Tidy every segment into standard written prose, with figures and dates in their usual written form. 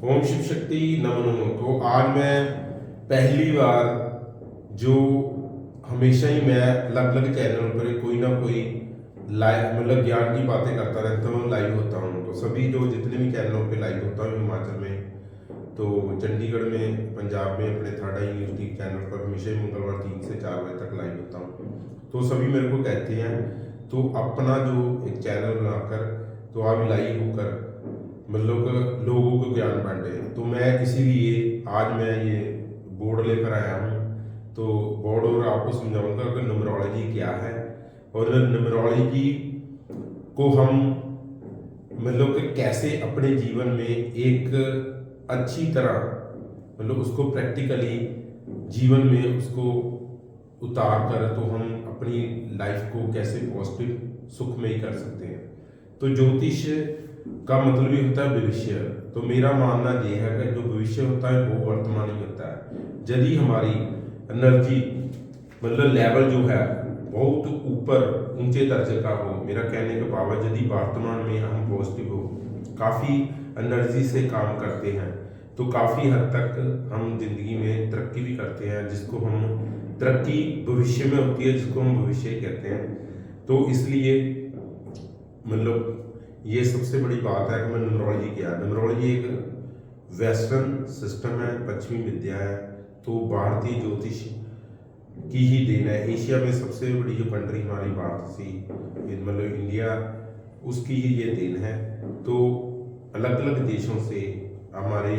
ओम शिव शक्ति नमो नमो। तो आज मैं पहली बार जो हमेशा ही मैं अलग अलग चैनल पर कोई ना कोई लाइव मतलब ज्ञान की बातें करता रहता हूँ, लाइव होता हूँ। तो सभी जो जितने भी चैनलों पे लाइव होता हूँ हिमाचल में, तो चंडीगढ़ में, पंजाब में अपने थर्ड आई न्यूज़ चैनल पर हमेशा ही मंगलवार 3 से 4 बजे तक लाइव होता हूँ। तो सभी मेरे को कहते हैं तो अपना जो एक चैनल बनाकर तो आप लाइव होकर मतलब लोगों को ज्ञान बांटे। तो मैं इसीलिए आज मैं ये बोर्ड लेकर आया हूँ। तो बोर्ड और आपको समझाऊंगा कि न्यूमरोलॉजी क्या है और न्यूमरोलॉजी को हम मतलब कि कैसे अपने जीवन में एक अच्छी तरह मतलब उसको प्रैक्टिकली जीवन में उसको उतार कर तो हम अपनी लाइफ को कैसे पॉजिटिव सुखमय कर सकते हैं। तो ज्योतिष का मतलब ही होता है भविष्य। तो मेरा मानना यह है कि जो भविष्य होता है वो वर्तमान ही होता है। यदि हमारी एनर्जी मतलब लेवल जो है बहुत ऊपर ऊंचे दर्जे का हो, मेरा कहने का भाव है यदि वर्तमान में हम पॉजिटिव हो, काफ़ी एनर्जी से काम करते हैं, तो काफ़ी हद तक हम जिंदगी में तरक्की भी करते हैं, जिसको हम तरक्की भविष्य में होती है, जिसको हम भविष्य कहते हैं। तो इसलिए मतलब ये सबसे बड़ी बात है कि मैं न्यूमरोलॉजी क्या है। न्यूमरोलॉजी एक वेस्टर्न सिस्टम है, पश्चिमी विद्या है। तो भारतीय ज्योतिष की ही देन है। एशिया में सबसे बड़ी जो कंट्री हमारी भारत सी मतलब इंडिया, उसकी ही ये देन है। तो अलग अलग देशों से हमारे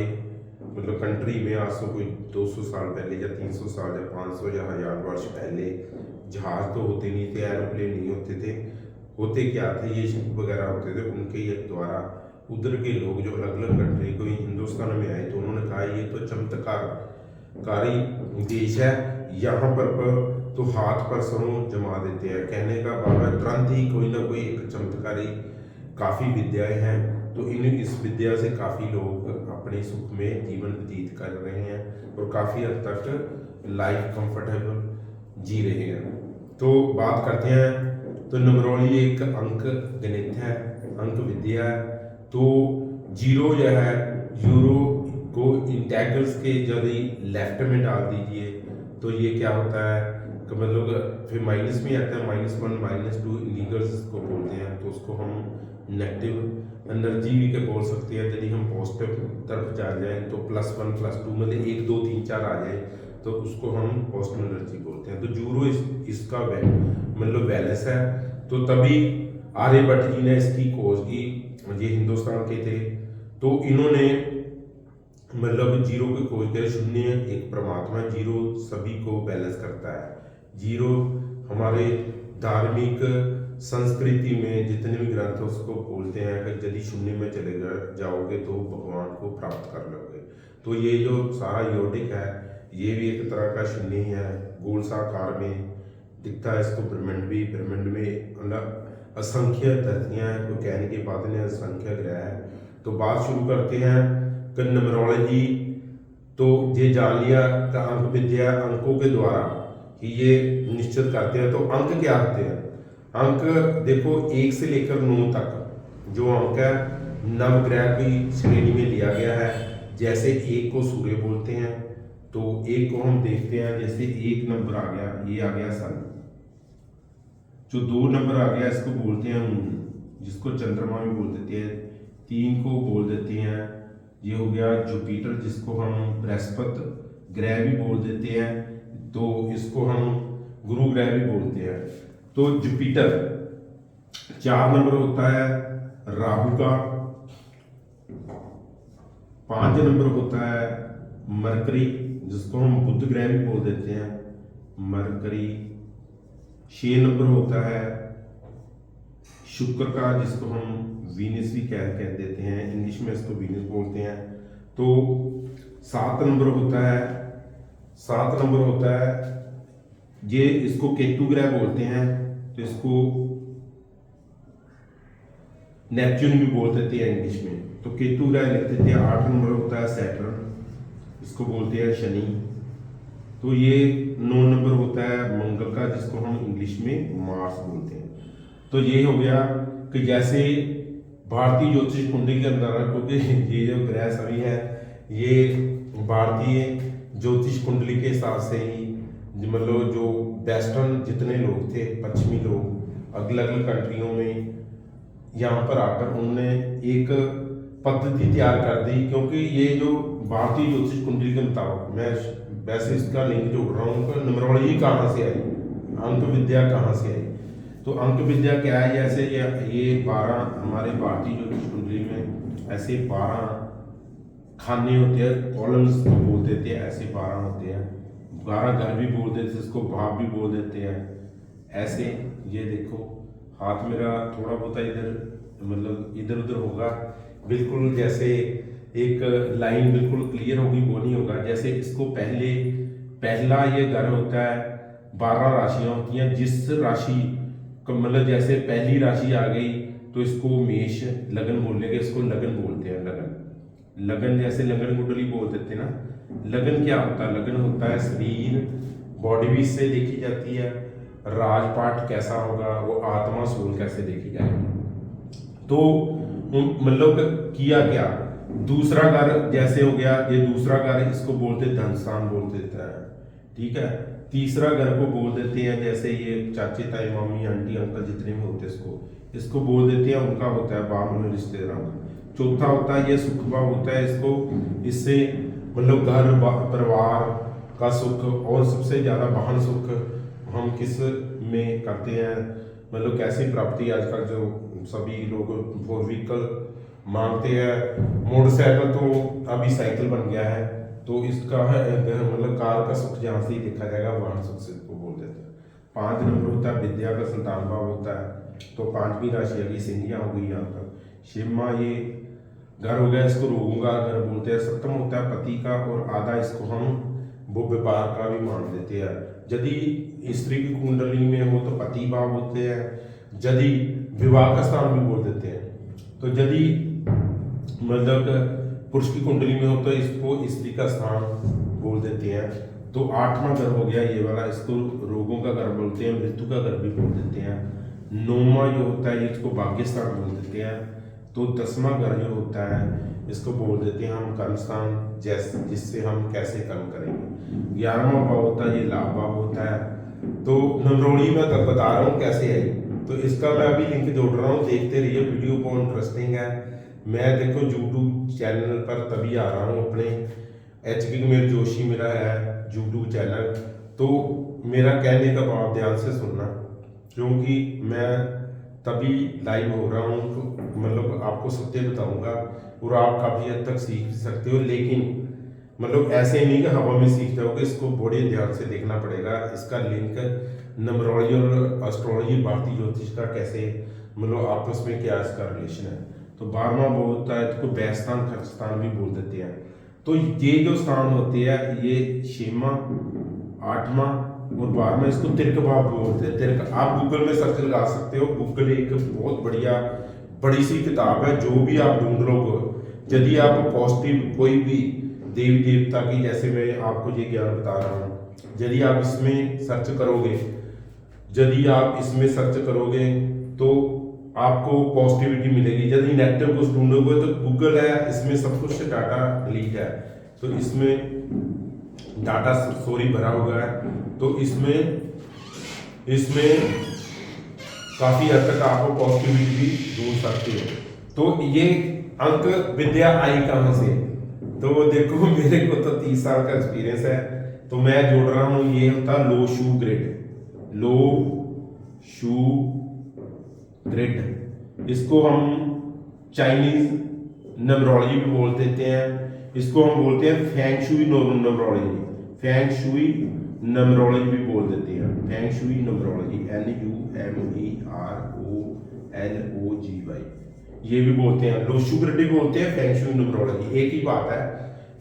मतलब कंट्री में आज से कोई 200 साल पहले या 300 साल या 500 या 1000 वर्ष पहले जहाज तो होते नहीं थे, एरोप्लेन नहीं होते थे। होते क्या थे, ये शिप वगैरह होते थे, उनके ये द्वारा उधर के लोग जो अलग अलग कंट्री कोई हिंदुस्तान में आए तो उन्होंने कहा ये तो चमत्कारकारी देश है, यहाँ पर तो हाथ पर सरों जमा देते हैं। कहने का भाव है तुरंत ही कोई ना कोई एक चमत्कारी काफ़ी विद्याएं हैं। तो इस विद्या से काफ़ी लोग अपने सुख में जीवन व्यतीत कर रहे हैं और काफ़ी हद तक लाइफ कंफर्टेबल जी रहे हैं। तो बात करते हैं तो न्यूमरोलॉजी एक अंक गणित है, अंक विद्या है। तो जीरो जो है यूरो को इंटेग्रल्स के यदि लेफ्ट में डाल दीजिए तो ये क्या होता है कि मतलब फिर माइनस में आता है, -1 -2 इंटीग्रल्स को बोलते हैं। तो उसको हम नेगेटिव एनर्जी भी के बोल सकते हैं। यदि हम पॉजिटिव तरफ जा जाए तो +1 +2 मतलब 1 2 3 4 आ जाए तो उसको हम पॉजिटिव एनर्जी बोलते हैं। तो जूरो इसका मतलब बैलेंस है। तो तभी आर्यभट्ट जी ने इसकी खोज की, ये हिंदुस्तान के थे। तो इन्होंने मतलब जीरो की खोज करी। शून्य एक परमात्मा, जीरो सभी को बैलेंस करता है। जीरो हमारे धार्मिक संस्कृति में जितने भी ग्रंथ उसको बोलते हैं कि यदि शून्य में चले जाओगे तो भगवान को प्राप्त कर लोगे। तो ये जो सारा योगिक है ये भी एक तरह का शून्य ही है, गोल सा आकार में दिखता है। इसको ब्रह्मांड भी, ब्रह्मांड में मतलब असंख्य धरतियाँ हैं, कोई कहने की बात नहीं, असंख्य ग्रह है। तो बात शुरू करते हैं कि न्यूमरोलॉजी तो ये जान लिया कि अंक विद्या अंकों के द्वारा कि ये निश्चित करते हैं। तो अंक क्या होते हैं? अंक देखो 1 से लेकर 9 तक जो अंक है नवग्रह की श्रेणी में लिया गया है। जैसे 1 को सूर्य बोलते हैं, तो 1 को हम देखते हैं, जैसे 1 नंबर आ गया, ये आ गया सन। जो 2 नंबर आ गया इसको बोलते हैं मून, जिसको चंद्रमा भी बोल देते हैं। 3 को बोल देते हैं, ये हो गया जुपिटर, जिसको हम बृहस्पति ग्रह भी बोल देते हैं। तो इसको हम गुरु ग्रह भी बोलते हैं। तो जुपिटर 4 नंबर होता है राहु का। 5 नंबर होता है मरकरी, जिसको हम बुध ग्रह भी बोल देते हैं, मरकरी। 6 नंबर होता है शुक्र का, जिसको हम वीनस भी कह देते हैं, इंग्लिश में इसको वीनस बोलते हैं। तो 7 नंबर होता है, 7 नंबर होता है ये, इसको केतु ग्रह बोलते हैं। तो इसको नेपच्यून भी बोल देते हैं इंग्लिश में। तो केतु ग्रह लिख देते हैं। 8 नंबर होता है सैटर्न, इसको बोलते हैं शनि। तो ये 9 नंबर होता है मंगल का, जिसको हम इंग्लिश में मार्स बोलते हैं। तो ये हो गया कि जैसे भारतीय ज्योतिष कुंडली के अंदर, क्योंकि ये जो ग्रह सभी है ये भारतीय ज्योतिष कुंडली के हिसाब से ही, मतलब जो वेस्टर्न जितने लोग थे, पश्चिमी लोग अलग अलग कंट्रियों में यहाँ पर आकर उन्होंने एक पद्धति तैयार कर दी। क्योंकि ये जो भारतीय ज्योतिष कुंडली के मुताबिक, मैं वैसे इसका लिंक जोड़ रहा हूँ, न्यूमरोलॉजी कहाँ से आई, अंक विद्या कहाँ से आई। तो अंक विद्या क्या है, जैसे ये 12 हमारे भारतीय ज्योतिष कुंडली में ऐसे 12 खाने होते हैं, कॉलम्स तो बोल देते हैं, ऐसे 12 होते हैं, 12 घर भी बोल देते हैं, इसको भाव भी बोल देते हैं। ऐसे ये देखो हाथ मेरा थोड़ा बहुत इधर, मतलब इधर उधर होगा, बिल्कुल जैसे एक लाइन बिल्कुल क्लियर होगी वो नहीं होगा। जैसे इसको पहला ये घर होता है, 12 राशियां होती हैं, जिस राशि का मतलब जैसे पहली राशि आ गई तो इसको मेष लगन बोलेंगे, इसको लगन बोलते हैं। लगन जैसे लगन कुंडली बोल देते हैं ना। लगन क्या होता है, लगन होता है शरीर, बॉडी भी इससे देखी जाती है, राजपाट कैसा होगा, वो आत्मा सोल कैसे देखी जाएगी। तो मतलब किया क्या, दूसरा घर जैसे हो गया, ये दूसरा घर इसको बोलते धन स्थान बोल देता है, ठीक है। तीसरा घर को बोल देते हैं, जैसे ये चाचे ताई मामी आंटी अंकल जितने भी होते हैं इसको बोल देते हैं, उनका होता है बामन रिश्तेदार। चौथा होता है ये सुख भाव होता है, इससे मतलब घर परिवार का सुख, और सबसे ज़्यादा वाहन सुख हम किस में करते हैं, मतलब कैसी प्राप्ति। आजकल जो सभी लोग 4 व्हीकल मांगते हैं, मोटरसाइकिल तो अभी साइकिल बन गया है, तो इसका है मतलब कार का सुख जहाँ से ही देखा जाएगा वाहन सुख से इसको बोल देते हैं। 5 नंबर होता है विद्या का संतान भाव होता है, तो 5वीं राशि आ गई सिंहिया हो गई यहाँ पर। शिवमा ये घर हो गया, इसको रोगों का घर बोलते हैं। 7वां होता है पति का, और आधा इसको हम वो व्यापार का भी मान लेते हैं। यदि स्त्री की कुंडली में हो तो पति भाव होते हैं, यदि विवाह का स्थान भी बोल देते हैं। तो यदि मतलब पुरुष की कुंडली में हो तो इसको स्त्री का स्थान बोल देते हैं। तो 8वां घर हो गया ये वाला, इसको रोगों का घर बोलते हैं, मृत्यु का घर भी बोल देते हैं। 9वां जो होता है इसको भाग्य स्थान बोल देते हैं। तो 10वां घर जो होता है इसको बोल देते हैं हम कर्म स्थान, जिससे हम कैसे कर्म करेंगे। 11वां भाव होता है ये लाभ भाव होता है। तो न्यूमरोलॉजी में तक बता रहा हूँ कैसे आई, तो इसका मैं अभी लिंक जोड़ रहा हूँ, देखते रहिए, वीडियो बहुत इंटरेस्टिंग है। मैं देखो यूट्यूब चैनल पर तभी आ रहा हूँ, अपने HP कुमेर जोशी मेरा है यूट्यूब चैनल, तो मेरा कहने का भाव ध्यान से सुनना, क्योंकि मैं तभी लाइव हो रहा हूँ, तो मतलब आपको सत्य बताऊंगा और आप काफ़ी हद तक सीख सकते हो। लेकिन मतलब ऐसे नहीं कि हवा में सीख जाओगे, इसको बड़े ध्यान से देखना पड़ेगा। इसका लिंक न्यूमरोलॉजी और एस्ट्रोलॉजी भारतीय ज्योतिष का कैसे मतलब आपस में क्या इसका रिलेशन है। तो 12वां वो होता है, इसको व्यय स्थान खर्च स्थान भी बोल देते हैं। तो ये जो स्थान होते हैं ये 6वां 8वां और 12वां, इसको तिर्क भाव बोलते हैं। तिर्क आप गूगल में सर्च लगा सकते हो, गूगल एक बहुत बढ़िया बड़ी सी किताब है, जो भी आप ढूंढ लोगे। यदि आप पॉजिटिव कोई भी देवी देवता की, जैसे मैं आपको ये ज्ञान बता रहा हूँ, यदि आप इसमें सर्च करोगे, यदि आप इसमें सर्च करोगे तो आपको पॉजिटिविटी मिलेगी। यदि नेगेटिव कुछ ढूंढोगे तो गूगल है, इसमें सब कुछ डाटा डिलीट है, तो इसमें डाटा सॉरी भरा हुआ है, तो इसमें काफी हद तक आपको पॉजिटिविटी भी ढूंढ सकते हो। तो ये अंक विद्या आई कहाँ से, तो देखो मेरे को तो 30 साल का एक्सपीरियंस है, तो मैं जोड़ रहा हूँ। ये होता लो शू ग्रिड, लो शू ग्रिड, इसको हम चाइनीज न्यूमरोलॉजी भी बोल देते हैं, इसको हम बोलते हैं feng shui numerology, feng shui numerology भी बोल देते हैं, फेंग शुई न्यूमरोलॉजी, NUMEROLOGY, ये भी बोलते हैं, लोशू ग्रिड भी बोलते हैं, फेंग शुई न्यूमरोलॉजी, एक ही बात है।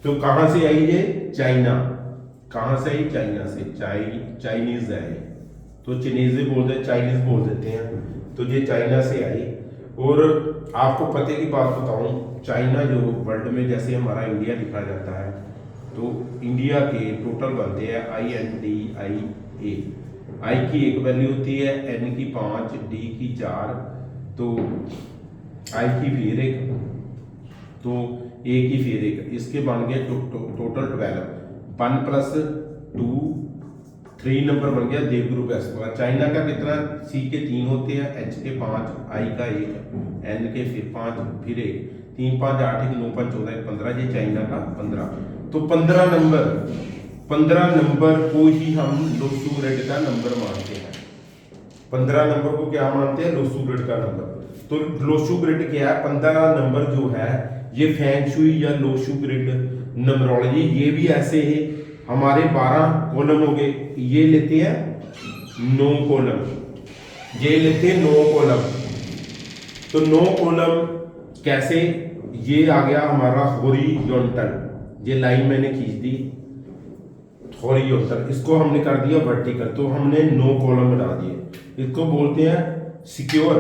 तो कहाँ से आई ये, चाइना, कहाँ से आई, चाइना से, चाइनीज है, तो चाइनीज भी बोलते हैं, चाइनीज बोल देते हैं, तो ये चाइना से आई। और आपको पते की बात बताऊं, चाइना जो वर्ल्ड में जैसे हमारा इंडिया लिखा जाता है, तो इंडिया के टोटल बनते हैं INDIA, आई की 1 वैल्यू होती है, N की 5, D की 4, तो आई की फिर एक, तो ए की फिर एक, इसके बन गए टोटल 12। 1 + 2 3 नंबर बन गया देवग्रुप एस का। चाइना का कितना, सी के 3 होते हैं, एच के 5, आई का 1, एन के फिर 5, फिर 1, 3 5 8 1 9 5 14 1 15, ये चाइना का 15। तो 15 नंबर को ही हम लोसू ग्रिड का नंबर मानते हैं। 15 नंबर को क्या मानते हैं, लोसू ग्रिड का नंबर। तो लोसू ग्रिड क्या है, 15 नंबर जो है ये फेंग शुई या लोसू ग्रिड नंबरोलॉजी, ये भी ऐसे है। हमारे 12 कॉलम हो गए, ये लेते हैं 9 कॉलम, ये लेते हैं 9 कॉलम। तो 9 कॉलम कैसे, ये आ गया हमारा हॉरिजॉन्टल, ये लाइन मैंने खींच दी हॉरिजॉन्टल, इसको हमने कर दिया वर्टिकल, तो हमने 9 कॉलम बना दिए। इसको बोलते हैं सिक्योर।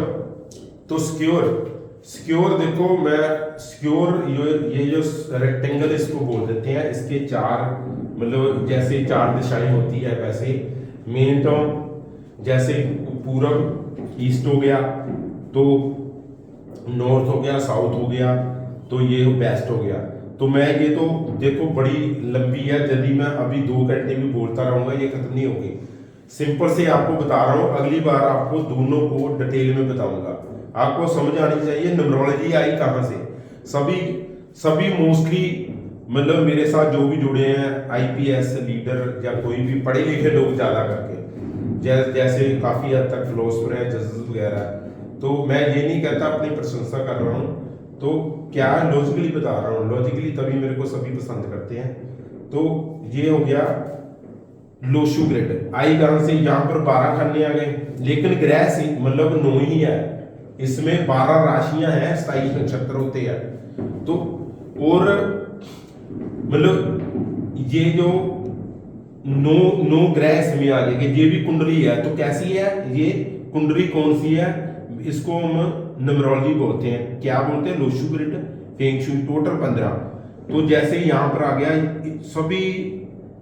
तो सिक्योर देखो, मैं सिक्योर ये जो रेक्टेंगल इसको बोल देते हैं, इसके 4 मतलब जैसे 4 दिशाएं होती है वैसे मेन टाउन, जैसे पूरब ईस्ट हो गया, तो नॉर्थ हो गया, साउथ हो गया, तो ये वेस्ट हो गया। तो मैं ये तो देखो बड़ी लंबी है, यदि मैं अभी 2 घंटे भी बोलता रहूंगा ये खत्म नहीं होगी। सिंपल से आपको बता रहा हूँ, अगली बार आपको दोनों को डिटेल में बताऊंगा। आपको समझ आनी चाहिए न्यूमरोलॉजी आई कहाँ से। सभी मोस्टली मतलब मेरे साथ जो भी जुड़े हैं आईपीएस लीडर या कोई भी पढ़े लिखे लोग ज़्यादा करके, जैसे काफ़ी हद तक फिलोसफर हैं, जजेस वगैरह। तो मैं ये नहीं कहता अपनी प्रशंसा कर रहा हूँ, तो क्या लॉजिकली बता रहा हूँ, लॉजिकली तभी मेरे को सभी पसंद करते हैं। तो ये हो गया लोशु ग्रिड। आई कहाँ से, यहाँ पर 12 खाने आ गए, लेकिन ग्रह से मतलब 9 ही है, इसमें 12 राशियां हैं, 27 नक्षत्र होते हैं। तो और मतलब ये जो 9 ग्रह इसमें आ जाएंगे, ये भी कुंडली है। तो कैसी है ये कुंडली, कौन सी है, इसको हम न्यूमरोलॉजी बोलते हैं। क्या बोलते हैं, Lo Shu grid feng shui. Total 15। तो जैसे यहाँ पर आ गया, सभी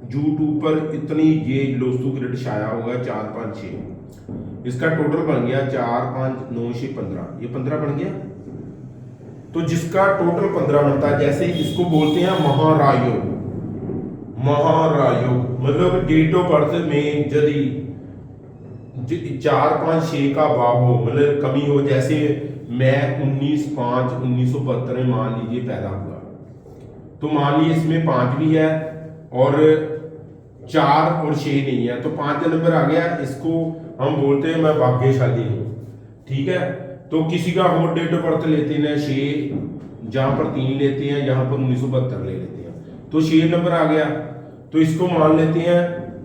यूट्यूब पर इतनी ये लोशु ग्रिड छाया होगा 4 5 6, इसका टोटल बन गया 4 5 9 6 15, ये 15 बन गया। तो जिसका टोटल 15 बनता है, जैसे इसको बोलते हैं महारायोग। महारायोग मतलब डेट ऑफ बर्थ में यदि 4 5 6 का भाव हो, मतलब कमी हो, जैसे मैं 19 5 1972 में मान लीजिए पैदा हुआ, तो मान लीजिए इसमें 5 भी है और 4 और 6 नहीं है, तो 5 नंबर आ गया। इसको हम बोलते हैं मैं भाग्यशाली हूँ, ठीक है। तो किसी का और डेट ऑफ बर्थ लेते हैं 6, जहाँ पर 3 लेते हैं, यहाँ पर 1972 ले लेते हैं, तो 6 नंबर आ गया। तो इसको मान लेते हैं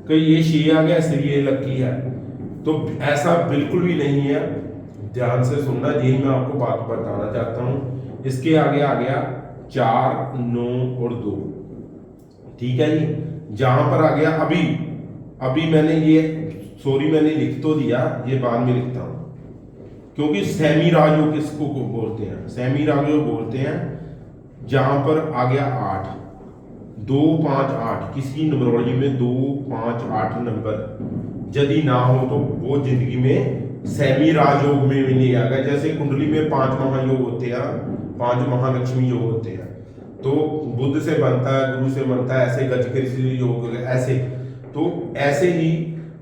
कि ये 6 आ गया, इसलिए ये लकी है। तो ऐसा बिल्कुल भी नहीं है, ध्यान से सुनना, यही मैं आपको बात बताना चाहता हूँ। इसके आगे आ गया 4 9 और 2, ठीक है जी। जहां पर आ गया अभी मैंने ये सॉरी मैंने लिख तो दिया, ये बाद में लिखता हूं, क्योंकि सेमी राजयोग किसको बोलते हैं, सेमी राजयोग बोलते हैं। जहां पर आ गया 8 2 5 8, किसी न्यूमरोलॉजी में 2 5 8 नंबर यदि ना हो तो वो जिंदगी में सेमी राजयोग में भी नहीं आ गया। जैसे कुंडली में 5 महायोग होते हैं, 5 महालक्ष्मी योग होते हैं, तो बुद्ध से बनता है, गुरु से बनता है, ऐसे गजकेसरी योग ऐसे। तो ऐसे ही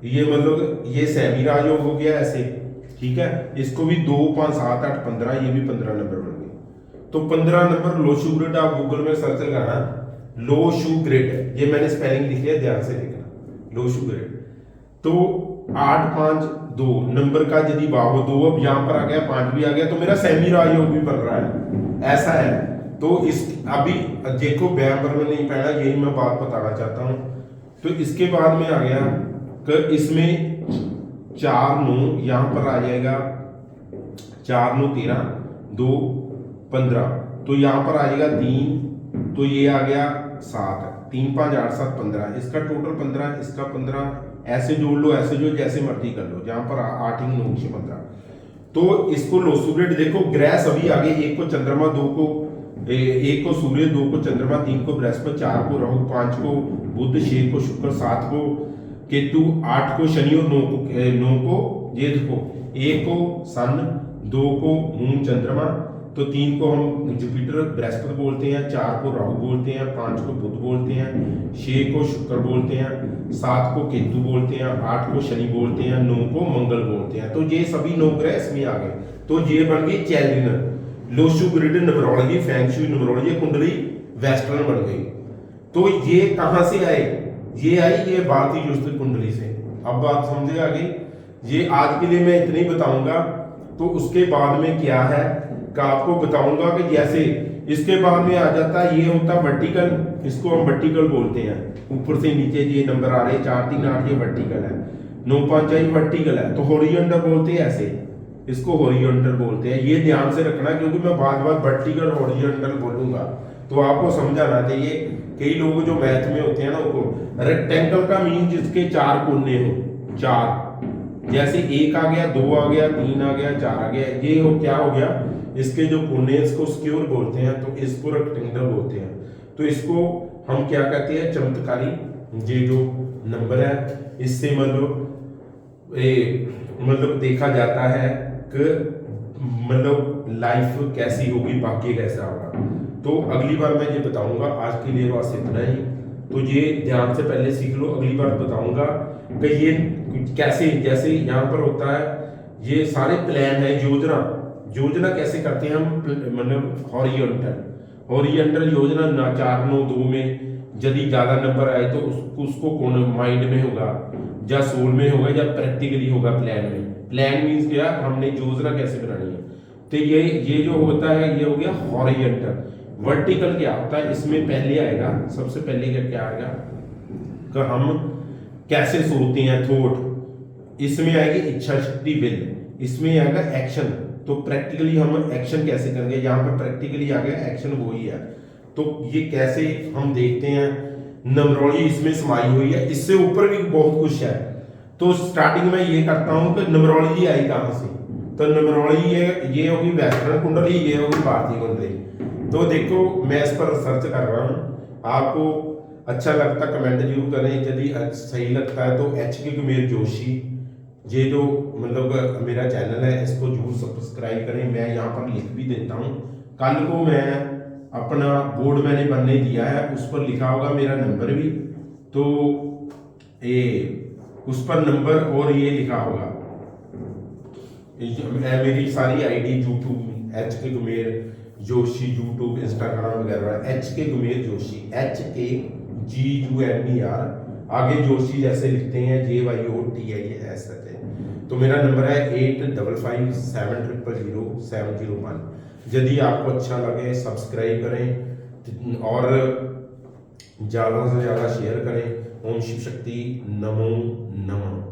ये मतलब ये सेमी राजयोग हो गया ऐसे, ठीक है। इसको भी 2 5 7 8 15, ये भी 15 नंबर बन गए। तो 15 नंबर लोशु ग्रिड, आप गूगल में सर्च लगाना लोशु ग्रिड, ये मैंने स्पेलिंग लिखी है, ध्यान से देखना लोशु ग्रिड। तो 8 5 2 नंबर का यदि भाव 2, अब यहाँ पर आ गया 5 भी आ गया, तो मेरा सेमी राजयोग भी बन रहा है, ऐसा है। तो इस अभी देखो व्यायाम पर में नहीं पहना, यही मैं बात बताना चाहता हूँ। तो इसके बाद में आ गया कि इसमें 4 9 यहाँ पर आ जाएगा, 4 9 13 2 15, तो यहाँ पर आ जाएगा 3, तो ये आ गया 7 3 5 8 7 15, इसका टोटल 15, इसका 15, ऐसे जोड़ लो, ऐसे जो जैसे मर्जी कर लो। जहाँ पर 8 9 6 15, तो इसको लोशु ग्रिड देखो, ग्रह सभी आगे, 1 को चंद्रमा, 2 को 1 को सूर्य, 2 को चंद्रमा, 3 को बृहस्पति, 4 को राहु, 5 को बुध, 6 को शुक्र, 7 को केतु, 8 को शनि और 9 को ये देखो 1 को सन, 2 को मून चंद्रमा, तो 3 को हम जुपिटर बृहस्पति बोलते हैं, 4 को राहु बोलते हैं, 5 को बुध बोलते हैं, 6 को शुक्र बोलते हैं, 7 को केतु बोलते हैं, 8 को शनि बोलते हैं, 9 को मंगल बोलते हैं। तो ये सभी 9 ग्रह इसमें आ गए। तो ये बन गई चैलिनर लोशु ग्रिड न्यूमरोलॉजी, फैंगशुई न्यूमरोलॉजी, कुंडली वेस्टर्न बन गई। तो ये कहां से आए? ये आई ये भारतीय ज्योतिष कुंडली से। अब बात समझे आ गई। ये आज के लिए मैं इतना ही बताऊंगा। तो उसके बाद में क्या है का आपको बताऊंगा कि जैसे इसके बाद में आ जाता है, ये होता वर्टिकल, इसको हम वर्टिकल बोलते हैं। ऊपर से नीचे ये नंबर आ रहे 4 3 8, ये वर्टिकल है। 9 5 ये वर्टिकल है। तो हॉरिजॉन्टल बोलते हैं ऐसे, इसको हॉरिजॉन्टल बोलते हैं। ये ध्यान से रखना क्योंकि मैं बार बार वर्टिकल हॉरिजॉन्टल बोलूंगा तो आपको समझ आना चाहिए। कई लोग जो मैथ में होते हैं ना, उनको रेक्टेंगल का मीन जिसके 4 कोने हो, 4 जैसे 1 आ गया, 2 आ गया, 3 आ गया, 4 आ गया, ये हो क्या हो गया, इसके जो कोने इसको स्क्यूर बोलते हैं, तो इसको रेक्टेंगल बोलते हैं। तो इसको हम क्या कहते हैं, चमत्कारी। ये जो नंबर है इससे मतलब देखा जाता है कि मतलब लाइफ कैसी होगी, बाकी कैसा होगा। तो अगली बार मैं ये बताऊंगा। आज के लिए बस इतना ही। तो ये ध्यान से पहले सीख लो। अगली बार बताऊंगा कि ये कैसे, जैसे यहाँ पर होता है ये सारे प्लान है, योजना कैसे करते हैं हम, मतलब हॉरिजॉन्टल योजना ना 4 9 2 में यदि ज्यादा नंबर आए तो उसको कौन माइंड में होगा या सोल में होगा या प्रैक्टिकली होगा प्लान में। प्लान मीन्स क्या, हमने योजना कैसे बनानी है। तो ये जो होता है ये हो गया हॉरिजॉन्टल। वर्टिकल क्या होता है, इसमें पहले आएगा, सबसे पहले क्या आएगा कि हम कैसे सोचते हैं, थॉट। इसमें आएगी इच्छा शक्ति, विल। इसमें आएगा एक्शन, तो प्रैक्टिकली हम एक्शन कैसे करेंगे। यहाँ पर प्रैक्टिकली आ गया एक्शन, वही है। तो ये कैसे हम देखते हैं, न्यूमरोलॉजी इसमें समाई हुई है। इससे ऊपर भी बहुत कुछ है। तो स्टार्टिंग में ये करता हूं कि न्यूमरोलॉजी आई कहां से। तो न्यूमरोलॉजी ये होगी वेस्टर्न कुंडली, ये होगी भारतीय कुंडली। तो देखो मैं इस पर रिसर्च कर रहा हूँ। आपको अच्छा लगता कमेंट जरूर करें, यदि सही लगता है तो HK कुमेर जोशी, ये जो मतलब मेरा चैनल है, इसको जरूर सब्सक्राइब करें। मैं यहाँ पर लिख भी देता हूँ। कल को मैं अपना बोर्ड मैंने बनने दिया है, उस पर लिखा होगा मेरा नंबर भी, तो ये उस पर नंबर और ये लिखा होगा मेरी सारी आईडी यूट्यूब में HK Kumer Joshi, YouTube Instagram वगैरह HK कुमेर जोशी, HKGUMER, आगे जोशी जैसे लिखते हैं JYOTIS। तो मेरा नंबर है 8557000701। यदि आपको अच्छा लगे सब्सक्राइब करें और ज़्यादा से ज़्यादा शेयर करें। ओम शिव शक्ति, नमो नमः।